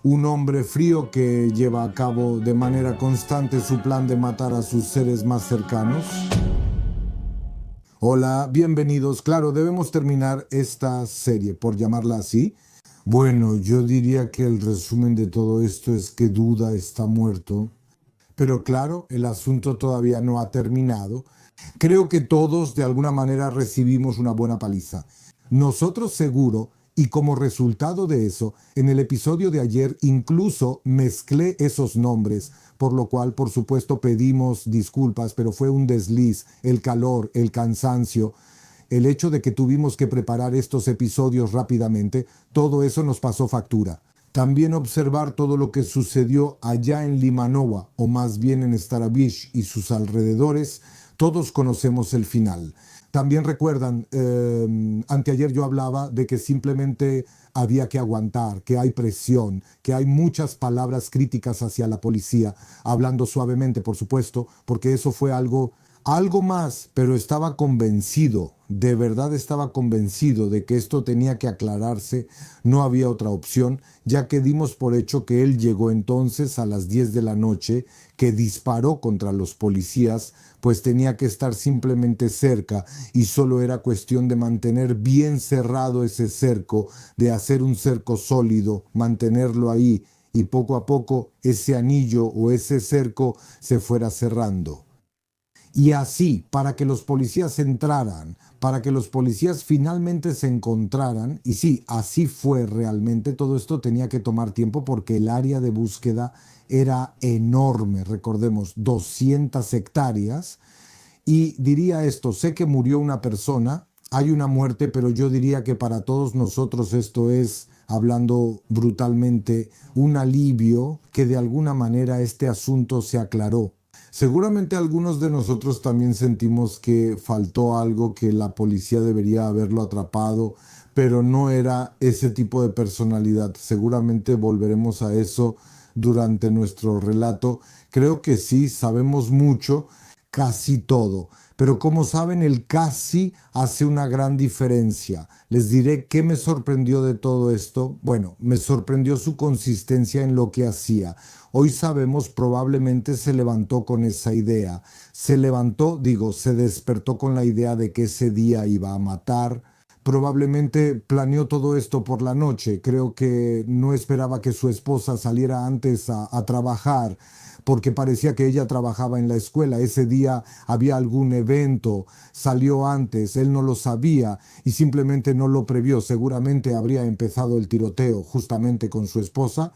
un hombre frío que lleva a cabo de manera constante su plan de matar a sus seres más cercanos. Hola, bienvenidos. Claro, debemos terminar esta serie, por llamarla así. Bueno, yo diría que el resumen de todo esto es que Duda está muerto. Pero claro, el asunto todavía no ha terminado. Creo que todos de alguna manera recibimos una buena paliza. Nosotros seguro, y como resultado de eso, en el episodio de ayer incluso mezclé esos nombres, por lo cual por supuesto pedimos disculpas, pero fue un desliz, el calor, el cansancio, el hecho de que tuvimos que preparar estos episodios rápidamente, todo eso nos pasó factura. También observar todo lo que sucedió allá en Limanova, o más bien en Starobish y sus alrededores, todos conocemos el final. También recuerdan, anteayer yo hablaba de que simplemente había que aguantar, que hay presión, que hay muchas palabras críticas hacia la policía, hablando suavemente, por supuesto, porque eso fue algo más, pero estaba convencido, de verdad estaba convencido de que esto tenía que aclararse, no había otra opción, ya que dimos por hecho que él llegó entonces a las 10 de la noche, que disparó contra los policías, pues tenía que estar simplemente cerca y solo era cuestión de mantener bien cerrado ese cerco, de hacer un cerco sólido, mantenerlo ahí y poco a poco ese anillo o ese cerco se fuera cerrando. Y así, para que los policías entraran, para que los policías finalmente se encontraran, y sí, así fue realmente, todo esto tenía que tomar tiempo porque el área de búsqueda era enorme, recordemos, 200 hectáreas, y diría esto, sé que murió una persona, hay una muerte, pero yo diría que para todos nosotros esto es, hablando brutalmente, un alivio que de alguna manera este asunto se aclaró. Seguramente algunos de nosotros también sentimos que faltó algo, que la policía debería haberlo atrapado, pero no era ese tipo de personalidad. Seguramente volveremos a eso durante nuestro relato. Creo que sí, sabemos mucho, casi todo. Pero como saben, el casi hace una gran diferencia. Les diré qué me sorprendió de todo esto. Bueno, me sorprendió su consistencia en lo que hacía. Hoy sabemos, probablemente se levantó con esa idea. Se levantó, digo, se despertó con la idea de que ese día iba a matar. Probablemente planeó todo esto por la noche. Creo que no esperaba que su esposa saliera antes a trabajar, porque parecía que ella trabajaba en la escuela. Ese día había algún evento, salió antes, él no lo sabía y simplemente no lo previó. Seguramente habría empezado el tiroteo justamente con su esposa,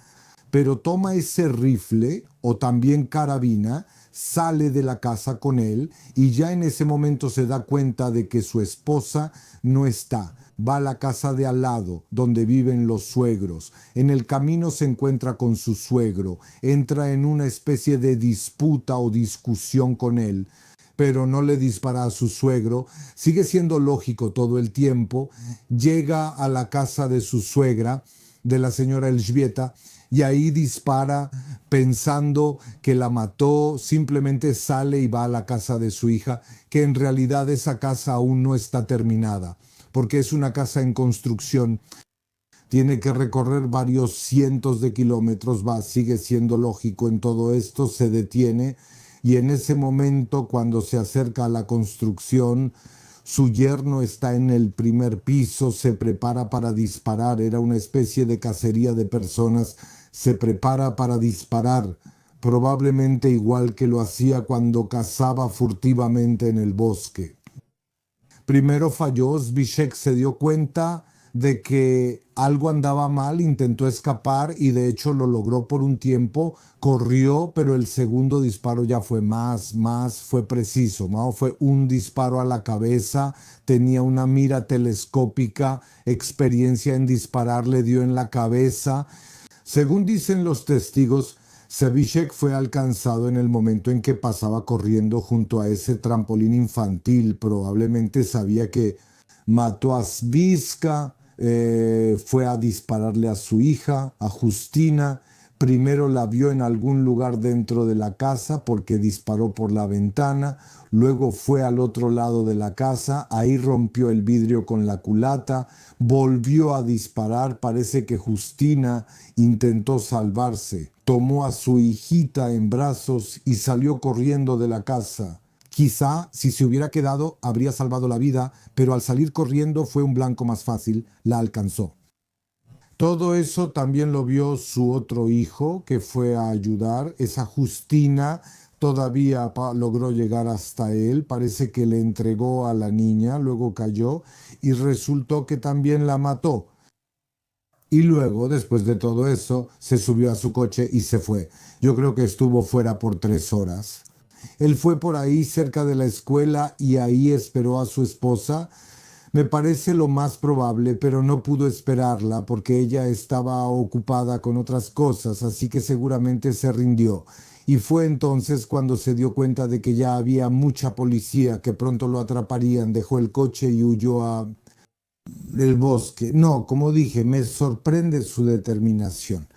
pero toma ese rifle o también carabina, sale de la casa con él y ya en ese momento se da cuenta de que su esposa no está. Va a la casa de al lado, donde viven los suegros. En el camino se encuentra con su suegro, entra en una especie de disputa o discusión con él, pero no le dispara a su suegro, sigue siendo lógico todo el tiempo, llega a la casa de su suegra, de la señora Elżbieta, y ahí dispara pensando que la mató, simplemente sale y va a la casa de su hija, que en realidad esa casa aún no está terminada, porque es una casa en construcción. Tiene que recorrer varios cientos de kilómetros, va, sigue siendo lógico en todo esto, se detiene y en ese momento cuando se acerca a la construcción, su yerno está en el primer piso, se prepara para disparar, era una especie de cacería de personas, se prepara para disparar, probablemente igual que lo hacía cuando cazaba furtivamente en el bosque. Primero falló, Zbyszek se dio cuenta de que algo andaba mal, intentó escapar y de hecho lo logró por un tiempo, corrió, pero el segundo disparo ya fue fue preciso, ¿no? Fue un disparo a la cabeza, tenía una mira telescópica, experiencia en disparar, le dio en la cabeza. Según dicen los testigos, Zbyszek fue alcanzado en el momento en que pasaba corriendo junto a ese trampolín infantil. Probablemente sabía que mató a Zbyszka, fue a dispararle a su hija, a Justina, Primero la vio en algún lugar dentro de la casa porque disparó por la ventana, luego fue al otro lado de la casa, ahí rompió el vidrio con la culata, volvió a disparar, parece que Justina intentó salvarse, tomó a su hijita en brazos y salió corriendo de la casa. Quizá si se hubiera quedado habría salvado la vida, pero al salir corriendo fue un blanco más fácil, la alcanzó. Todo eso también lo vio su otro hijo que fue a ayudar. Esa Justina todavía logró llegar hasta él. Parece que le entregó a la niña, luego cayó y resultó que también la mató. Y luego, después de todo eso, se subió a su coche y se fue. Yo creo que estuvo fuera por 3 horas. Él fue por ahí cerca de la escuela y ahí esperó a su esposa. Me parece lo más probable, pero no pudo esperarla porque ella estaba ocupada con otras cosas, así que seguramente se rindió. Y fue entonces cuando se dio cuenta de que ya había mucha policía, que pronto lo atraparían, dejó el coche y huyó a el bosque. No, como dije, me sorprende su determinación.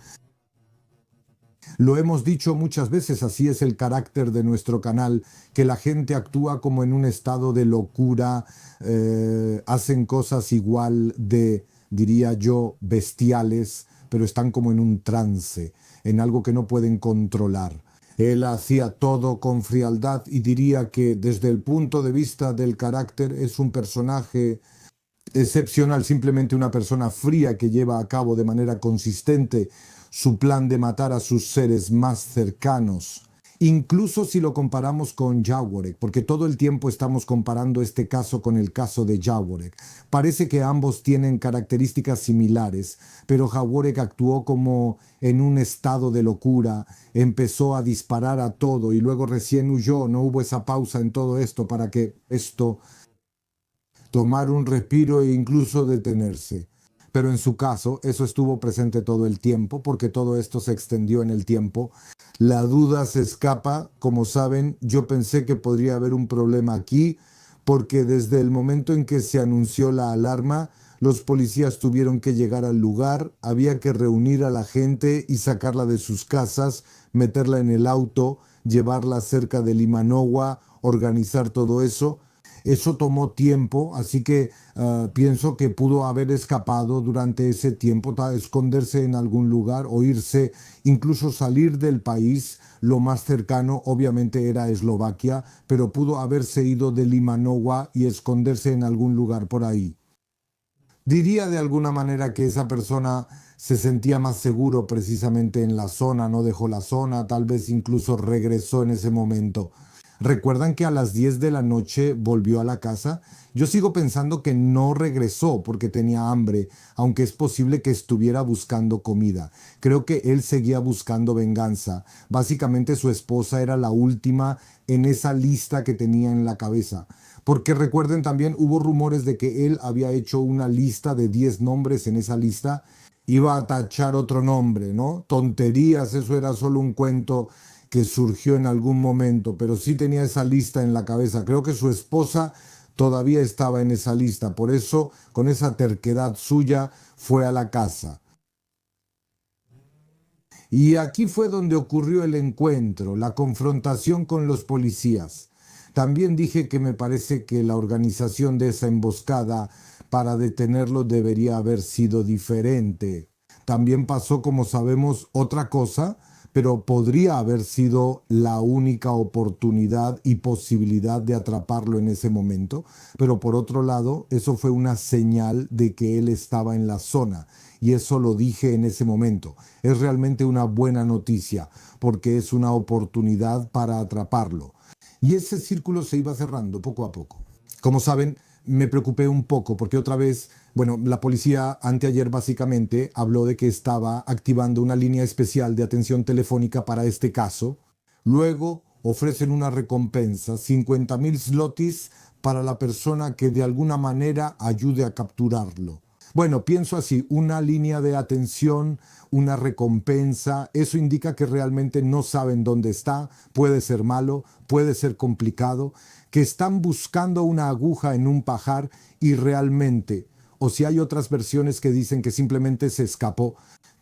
Lo hemos dicho muchas veces, así es el carácter de nuestro canal, que la gente actúa como en un estado de locura, hacen cosas igual de, diría yo, bestiales, pero están como en un trance, en algo que no pueden controlar. Él hacía todo con frialdad y diría que desde el punto de vista del carácter es un personaje excepcional, simplemente una persona fría que lleva a cabo de manera consistente su plan de matar a sus seres más cercanos. Incluso si lo comparamos con Jaworek, porque todo el tiempo estamos comparando este caso con el caso de Jaworek. Parece que ambos tienen características similares, pero Jaworek actuó como en un estado de locura, empezó a disparar a todo y luego recién huyó, no hubo esa pausa en todo esto para que esto tomar un respiro e incluso detenerse. Pero en su caso, eso estuvo presente todo el tiempo, porque todo esto se extendió en el tiempo. La duda se escapa. Como saben, yo pensé que podría haber un problema aquí, porque desde el momento en que se anunció la alarma, los policías tuvieron que llegar al lugar, había que reunir a la gente y sacarla de sus casas, meterla en el auto, llevarla cerca de Limanogua, organizar todo eso. Eso tomó tiempo, así que pienso que pudo haber escapado durante ese tiempo, esconderse en algún lugar o irse, incluso salir del país. Lo más cercano obviamente era Eslovaquia, pero pudo haberse ido de Limanogua y esconderse en algún lugar por ahí. Diría de alguna manera que esa persona se sentía más seguro precisamente en la zona, no dejó la zona, tal vez incluso regresó en ese momento. ¿Recuerdan que a las 10 de la noche volvió a la casa? Yo sigo pensando que no regresó porque tenía hambre, aunque es posible que estuviera buscando comida. Creo que él seguía buscando venganza. Básicamente su esposa era la última en esa lista que tenía en la cabeza. Porque recuerden también, hubo rumores de que él había hecho una lista de 10 nombres en esa lista. Iba a tachar otro nombre, ¿no? Tonterías, eso era solo un cuento que surgió en algún momento, pero sí tenía esa lista en la cabeza. Creo que su esposa todavía estaba en esa lista, por eso, con esa terquedad suya, fue a la casa. Y aquí fue donde ocurrió el encuentro, la confrontación con los policías. También dije que me parece que la organización de esa emboscada para detenerlo debería haber sido diferente. También pasó, como sabemos, otra cosa, pero podría haber sido la única oportunidad y posibilidad de atraparlo en ese momento. Pero por otro lado, eso fue una señal de que él estaba en la zona. Y eso lo dije en ese momento. Es realmente una buena noticia, porque es una oportunidad para atraparlo. Y ese círculo se iba cerrando poco a poco. Como saben, me preocupé un poco porque otra vez, bueno, la policía anteayer básicamente habló de que estaba activando una línea especial de atención telefónica para este caso. Luego ofrecen una recompensa, 50.000 zlotys para la persona que de alguna manera ayude a capturarlo. Bueno, pienso así, una línea de atención, una recompensa, eso indica que realmente no saben dónde está, puede ser malo, puede ser complicado, que están buscando una aguja en un pajar y realmente, o si hay otras versiones que dicen que simplemente se escapó,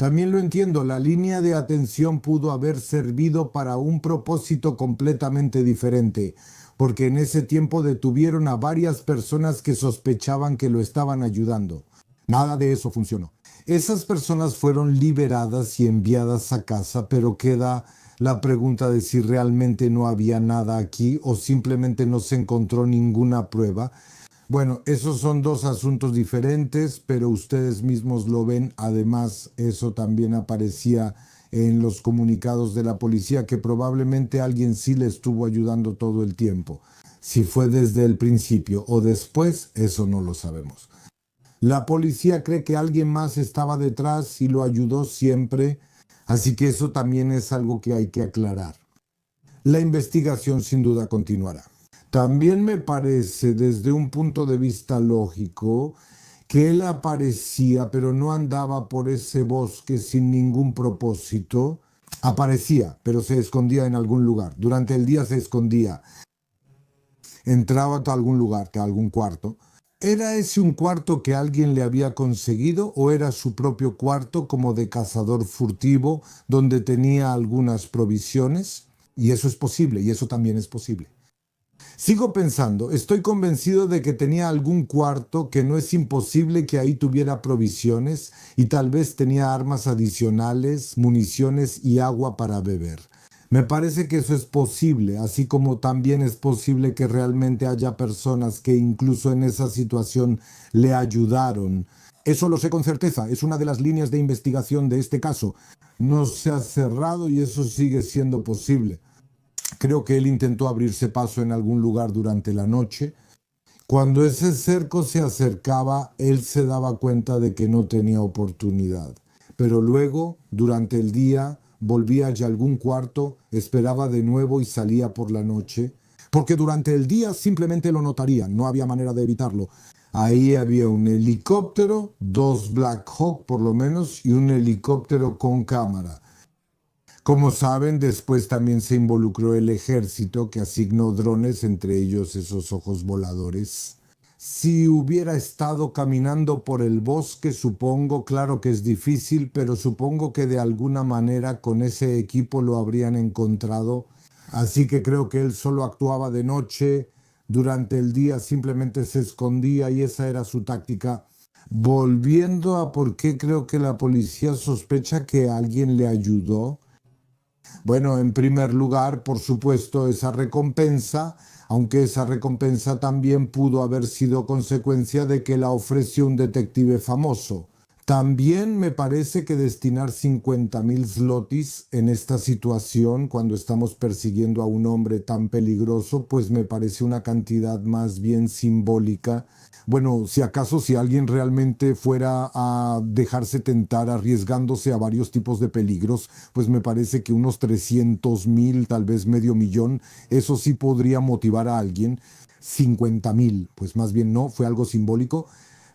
También lo entiendo, la línea de atención pudo haber servido para un propósito completamente diferente, porque en ese tiempo detuvieron a varias personas que sospechaban que lo estaban ayudando. Nada de eso funcionó. Esas personas fueron liberadas y enviadas a casa, pero queda la pregunta de si realmente no había nada aquí o simplemente no se encontró ninguna prueba. Bueno, esos son dos asuntos diferentes, pero ustedes mismos lo ven. Además, eso también aparecía en los comunicados de la policía, que probablemente alguien sí le estuvo ayudando todo el tiempo. Si fue desde el principio o después, eso no lo sabemos. La policía cree que alguien más estaba detrás y lo ayudó siempre, así que eso también es algo que hay que aclarar. La investigación sin duda continuará. También me parece, desde un punto de vista lógico, que él aparecía, pero no andaba por ese bosque sin ningún propósito. Aparecía, pero se escondía en algún lugar. Durante el día se escondía. Entraba a algún lugar, a algún cuarto. ¿Era ese un cuarto que alguien le había conseguido o era su propio cuarto como de cazador furtivo donde tenía algunas provisiones? Y eso es posible, y eso también es posible. Sigo pensando, estoy convencido de que tenía algún cuarto, que no es imposible que ahí tuviera provisiones y tal vez tenía armas adicionales, municiones y agua para beber. Me parece que eso es posible, así como también es posible que realmente haya personas que incluso en esa situación le ayudaron. Eso lo sé con certeza, es una de las líneas de investigación de este caso. No se ha cerrado y eso sigue siendo posible. Creo que él intentó abrirse paso en algún lugar durante la noche. Cuando ese cerco se acercaba, él se daba cuenta de que no tenía oportunidad. Pero luego, durante el día, volvía a algún cuarto, esperaba de nuevo y salía por la noche. Porque durante el día simplemente lo notarían, no había manera de evitarlo. Ahí había un helicóptero, dos Black Hawk por lo menos, y un helicóptero con cámara. Como saben, después también se involucró el ejército que asignó drones, entre ellos esos ojos voladores. Si hubiera estado caminando por el bosque, supongo, claro que es difícil, pero supongo que de alguna manera con ese equipo lo habrían encontrado. Así que creo que él solo actuaba de noche, durante el día simplemente se escondía y esa era su táctica. Volviendo a por qué creo que la policía sospecha que alguien le ayudó. Bueno, en primer lugar, por supuesto, esa recompensa, aunque esa recompensa también pudo haber sido consecuencia de que la ofreció un detective famoso. También me parece que destinar 50.000 zlotys en esta situación, cuando estamos persiguiendo a un hombre tan peligroso, pues me parece una cantidad más bien simbólica. Bueno, si acaso si alguien realmente fuera a dejarse tentar arriesgándose a varios tipos de peligros, pues me parece que unos 300.000, tal vez medio millón, eso sí podría motivar a alguien. 50.000, pues más bien no, fue algo simbólico.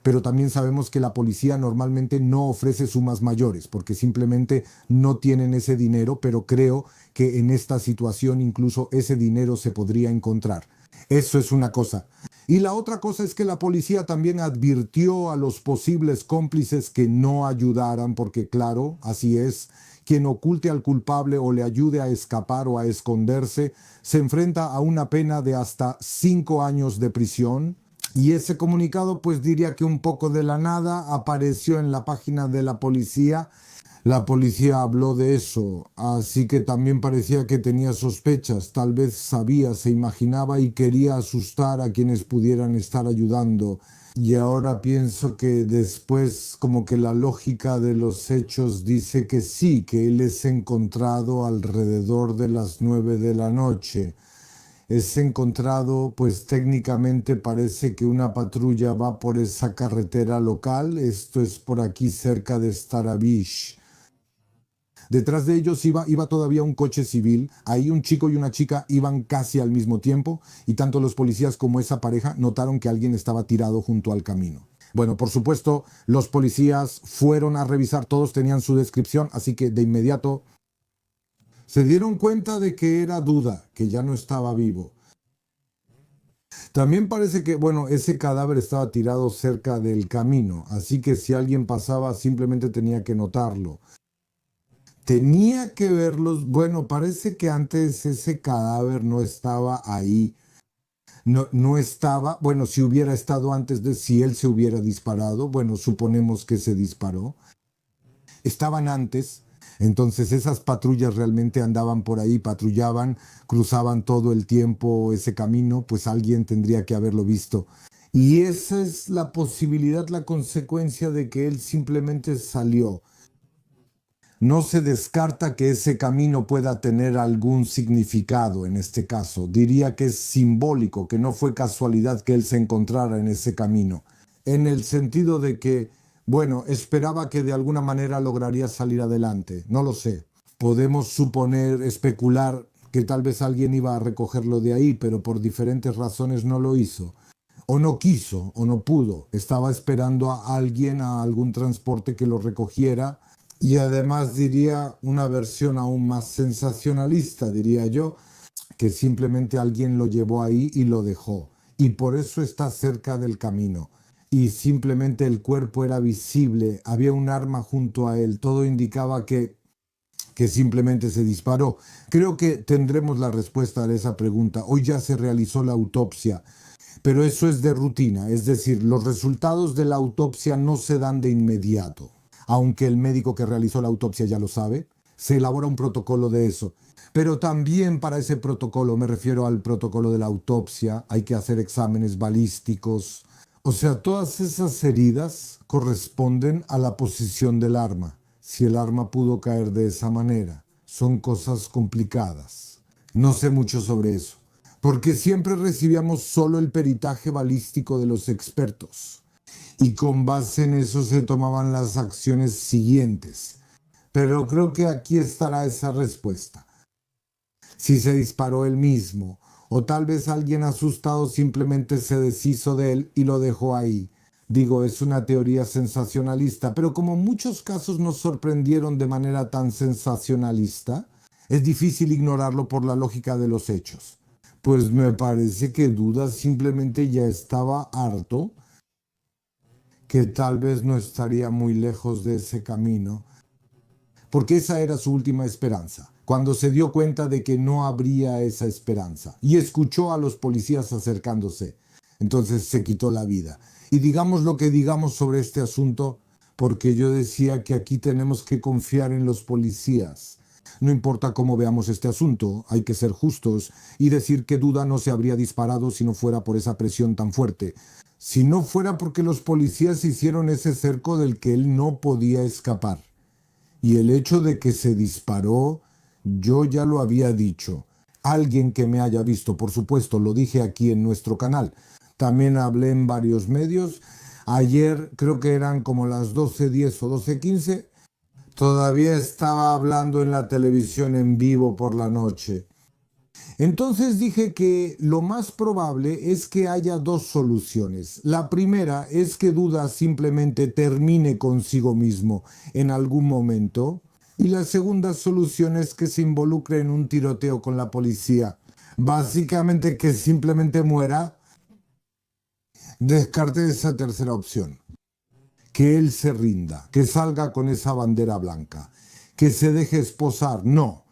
Pero también sabemos que la policía normalmente no ofrece sumas mayores porque simplemente no tienen ese dinero, pero creo que en esta situación incluso ese dinero se podría encontrar. Eso es una cosa. Y la otra cosa es que la policía también advirtió a los posibles cómplices que no ayudaran, porque claro, así es, quien oculte al culpable o le ayude a escapar o a esconderse se enfrenta a una pena de hasta 5 años de prisión. Y ese comunicado, pues diría que un poco de la nada, apareció en la página de la policía. La policía habló de eso, así que también parecía que tenía sospechas, tal vez sabía, se imaginaba y quería asustar a quienes pudieran estar ayudando. Y ahora pienso que después como que la lógica de los hechos dice que sí, que él es encontrado alrededor de las 9 de la noche. Es encontrado, pues técnicamente parece que una patrulla va por esa carretera local, esto es por aquí cerca de Starabish. Detrás de ellos iba todavía un coche civil. Ahí un chico y una chica iban casi al mismo tiempo y tanto los policías como esa pareja notaron que alguien estaba tirado junto al camino. Bueno, por supuesto, los policías fueron a revisar, todos tenían su descripción, así que de inmediato se dieron cuenta de que era Duda, que ya no estaba vivo. También parece que, bueno, ese cadáver estaba tirado cerca del camino, así que si alguien pasaba simplemente tenía que notarlo. Tenía que verlos, bueno, parece que antes ese cadáver no estaba ahí, no estaba, bueno, si hubiera estado antes de si él se hubiera disparado, bueno, suponemos que se disparó, estaban antes, entonces esas patrullas realmente andaban por ahí, patrullaban, cruzaban todo el tiempo ese camino, pues alguien tendría que haberlo visto. Y esa es la posibilidad, la consecuencia de que él simplemente salió. No se descarta que ese camino pueda tener algún significado en este caso. Diría que es simbólico, que no fue casualidad que él se encontrara en ese camino. En el sentido de que, bueno, esperaba que de alguna manera lograría salir adelante. No lo sé. Podemos suponer, especular que tal vez alguien iba a recogerlo de ahí, pero por diferentes razones no lo hizo. O no quiso, o no pudo. Estaba esperando a alguien, a algún transporte que lo recogiera y además diría una versión aún más sensacionalista, diría yo, que simplemente alguien lo llevó ahí y lo dejó. Y por eso está cerca del camino. Y simplemente el cuerpo era visible, había un arma junto a él, todo indicaba que simplemente se disparó. Creo que tendremos la respuesta a esa pregunta. Hoy ya se realizó la autopsia, pero eso es de rutina, es decir, los resultados de la autopsia no se dan de inmediato, aunque el médico que realizó la autopsia ya lo sabe, se elabora un protocolo de eso. Pero también para ese protocolo, me refiero al protocolo de la autopsia, hay que hacer exámenes balísticos. O sea, todas esas heridas corresponden a la posición del arma. Si el arma pudo caer de esa manera, son cosas complicadas. No sé mucho sobre eso, porque siempre recibíamos solo el peritaje balístico de los expertos y con base en eso se tomaban las acciones siguientes. Pero creo que aquí estará esa respuesta. Si se disparó él mismo, o tal vez alguien asustado simplemente se deshizo de él y lo dejó ahí. Digo, es una teoría sensacionalista, pero como muchos casos nos sorprendieron de manera tan sensacionalista, es difícil ignorarlo por la lógica de los hechos. Pues me parece que Duda simplemente ya estaba harto, que tal vez no estaría muy lejos de ese camino, porque esa era su última esperanza, cuando se dio cuenta de que no habría esa esperanza y escuchó a los policías acercándose. Entonces se quitó la vida. Y digamos lo que digamos sobre este asunto, porque yo decía que aquí tenemos que confiar en los policías. No importa cómo veamos este asunto, hay que ser justos y decir que Duda no se habría disparado si no fuera por esa presión tan fuerte. Si no fuera porque los policías hicieron ese cerco del que él no podía escapar. Y el hecho de que se disparó, yo ya lo había dicho. Alguien que me haya visto, por supuesto, lo dije aquí en nuestro canal. También hablé en varios medios. Ayer creo que eran como las 12:10 o 12:15. Todavía estaba hablando en la televisión en vivo por la noche. Entonces dije que lo más probable es que haya dos soluciones. La primera es que Duda simplemente termine consigo mismo en algún momento. Y la segunda solución es que se involucre en un tiroteo con la policía. Básicamente que simplemente muera. Descarte esa tercera opción. Que él se rinda, que salga con esa bandera blanca, que se deje esposar. No,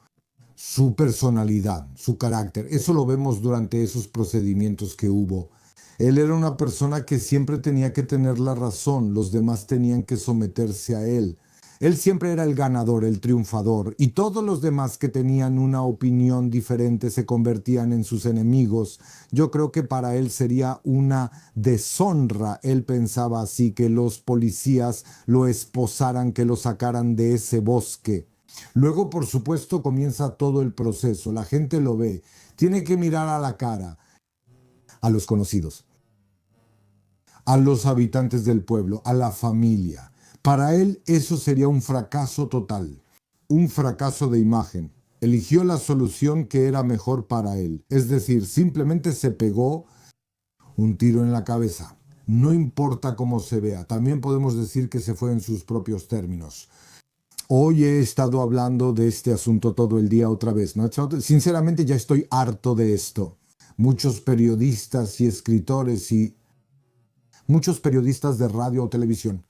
su personalidad, su carácter. Eso lo vemos durante esos procedimientos que hubo. Él era una persona que siempre tenía que tener la razón, los demás tenían que someterse a él. Él siempre era el ganador, el triunfador, y todos los demás que tenían una opinión diferente se convertían en sus enemigos. Yo creo que para él sería una deshonra, él pensaba así, que los policías lo esposaran, que lo sacaran de ese bosque. Luego, por supuesto, comienza todo el proceso. La gente lo ve. Tiene que mirar a la cara a los conocidos, a los habitantes del pueblo, a la familia. Para él eso sería un fracaso total, un fracaso de imagen. Eligió la solución que era mejor para él. Es decir, simplemente se pegó un tiro en la cabeza. No importa cómo se vea. También podemos decir que se fue en sus propios términos. Hoy he estado hablando de este asunto todo el día otra vez, ¿no? Sinceramente ya estoy harto de esto. muchos periodistas y escritores y muchos periodistas de radio o televisión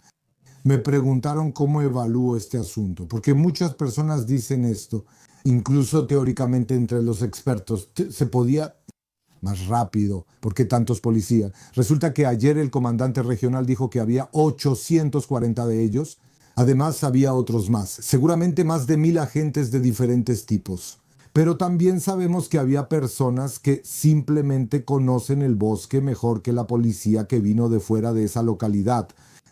me preguntaron cómo evalúo este asunto, porque muchas personas dicen esto, incluso teóricamente entre los expertos, se podía más rápido, ¿por qué tantos policías? Resulta que ayer el comandante regional dijo que había 840 de ellos, además había otros más, seguramente más de 1000 agentes de diferentes tipos. Pero también sabemos que había personas que simplemente conocen el bosque mejor que la policía que vino de fuera de esa localidad.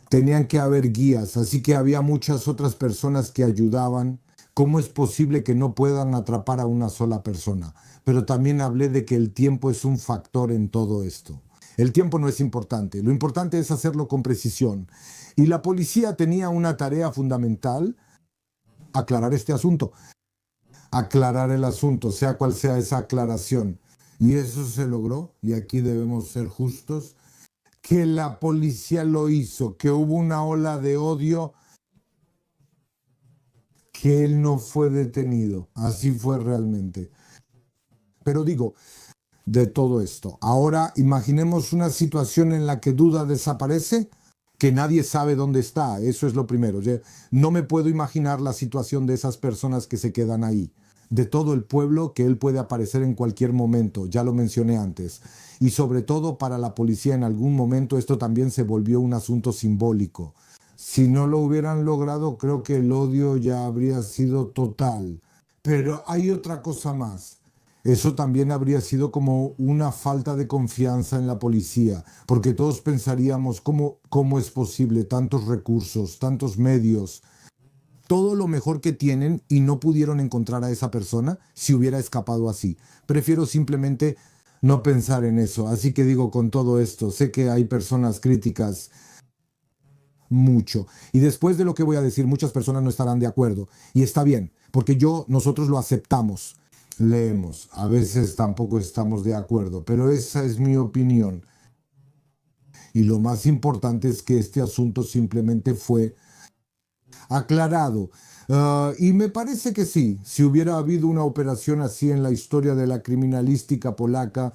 Tenían que haber guías, así que había muchas otras personas que ayudaban. ¿Cómo es posible que no puedan atrapar a una sola persona? Pero también hablé de que el tiempo es un factor en todo esto. El tiempo no es importante, lo importante es hacerlo con precisión. Y la policía tenía una tarea fundamental, aclarar este asunto, aclarar el asunto, sea cual sea esa aclaración. Y eso se logró, y aquí debemos ser justos, que la policía lo hizo, que hubo una ola de odio, que él no fue detenido. Así fue realmente. Pero digo, de todo esto, ahora imaginemos una situación en la que Duda desaparece, que nadie sabe dónde está, eso es lo primero. No me puedo imaginar la situación de esas personas que se quedan ahí, de todo el pueblo, que él puede aparecer en cualquier momento, ya lo mencioné antes. Y sobre todo para la policía en algún momento esto también se volvió un asunto simbólico. Si no lo hubieran logrado, creo que el odio ya habría sido total. Pero hay otra cosa más. Eso también habría sido como una falta de confianza en la policía, porque todos pensaríamos cómo es posible tantos recursos, tantos medios, todo lo mejor que tienen y no pudieron encontrar a esa persona si hubiera escapado así. Prefiero simplemente no pensar en eso. Así que digo con todo esto, sé que hay personas críticas mucho. Y después de lo que voy a decir, muchas personas no estarán de acuerdo. Y está bien, porque nosotros lo aceptamos. Leemos, a veces tampoco estamos de acuerdo, pero esa es mi opinión. Y lo más importante es que este asunto simplemente fue aclarado. Y me parece que sí, si hubiera habido una operación así en la historia de la criminalística polaca,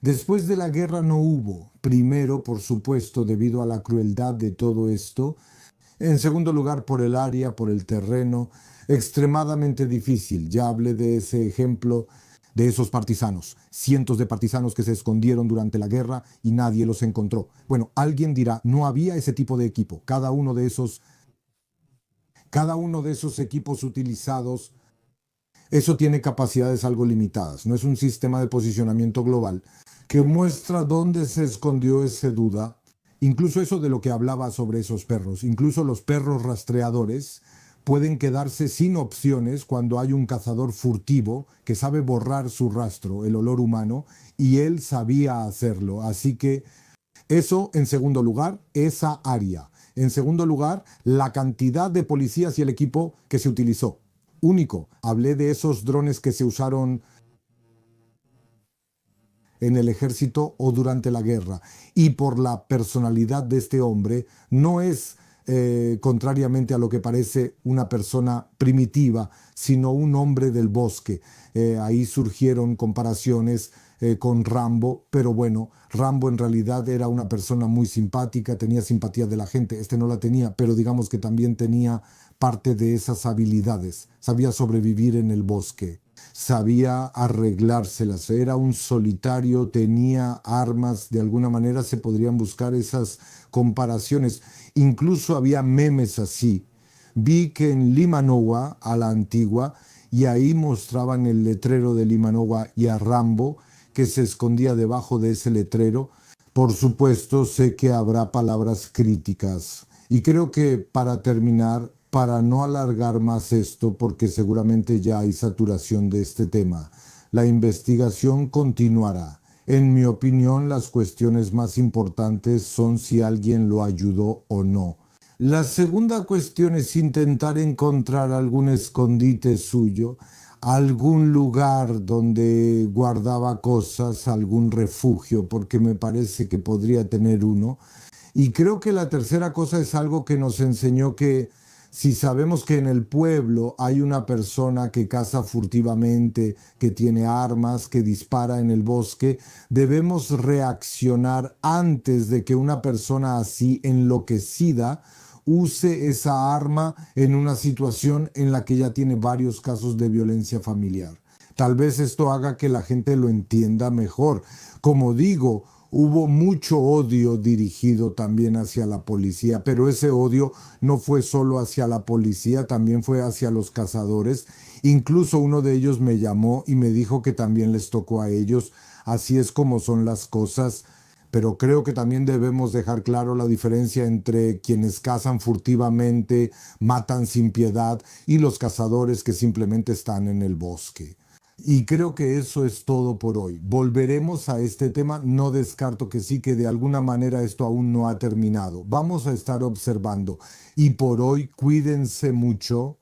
después de la guerra no hubo. Primero, por supuesto, debido a la crueldad de todo esto. En segundo lugar, por el área, por el terreno, extremadamente difícil. Ya hablé de ese ejemplo de esos partisanos, cientos de partisanos que se escondieron durante la guerra y nadie los encontró. Bueno, alguien dirá, no había ese tipo de equipo. Cada uno de esos equipos utilizados, eso tiene capacidades algo limitadas. No es un sistema de posicionamiento global que muestra dónde se escondió ese Duda. Incluso eso de lo que hablaba sobre esos perros, incluso los perros rastreadores pueden quedarse sin opciones cuando hay un cazador furtivo que sabe borrar su rastro, el olor humano, y él sabía hacerlo. Así que eso en segundo lugar, esa área. En segundo lugar, la cantidad de policías y el equipo que se utilizó. Único. Hablé de esos drones que se usaron en el ejército o durante la guerra. Y por la personalidad de este hombre, no es contrariamente a lo que parece una persona primitiva, sino un hombre del bosque. Ahí surgieron comparaciones con Rambo, pero bueno, Rambo en realidad era una persona muy simpática, tenía simpatía de la gente, este no la tenía, pero digamos que también tenía parte de esas habilidades, sabía sobrevivir en el bosque, sabía arreglárselas, era un solitario, tenía armas, de alguna manera se podrían buscar esas comparaciones, incluso había memes así. Vi que en Limanowa, a la antigua, y ahí mostraban el letrero de Limanowa y a Rambo, que se escondía debajo de ese letrero. Por supuesto, sé que habrá palabras críticas. Y creo que para terminar, para no alargar más esto, porque seguramente ya hay saturación de este tema, la investigación continuará. En mi opinión, las cuestiones más importantes son si alguien lo ayudó o no. La segunda cuestión es intentar encontrar algún escondite suyo, algún lugar donde guardaba cosas, algún refugio, porque me parece que podría tener uno. Y creo que la tercera cosa es algo que nos enseñó que Si sabemos que en el pueblo hay una persona que caza furtivamente, que tiene armas, que dispara en el bosque, debemos reaccionar antes de que una persona así enloquecida use esa arma en una situación en la que ya tiene varios casos de violencia familiar. Tal vez esto haga que la gente lo entienda mejor. Como digo, hubo mucho odio dirigido también hacia la policía, pero ese odio no fue solo hacia la policía, también fue hacia los cazadores. Incluso uno de ellos me llamó y me dijo que también les tocó a ellos. Así es como son las cosas. Pero creo que también debemos dejar claro la diferencia entre quienes cazan furtivamente, matan sin piedad, y los cazadores que simplemente están en el bosque. Y creo que eso es todo por hoy. Volveremos a este tema. No descarto que sí, que de alguna manera esto aún no ha terminado. Vamos a estar observando. Y por hoy, cuídense mucho.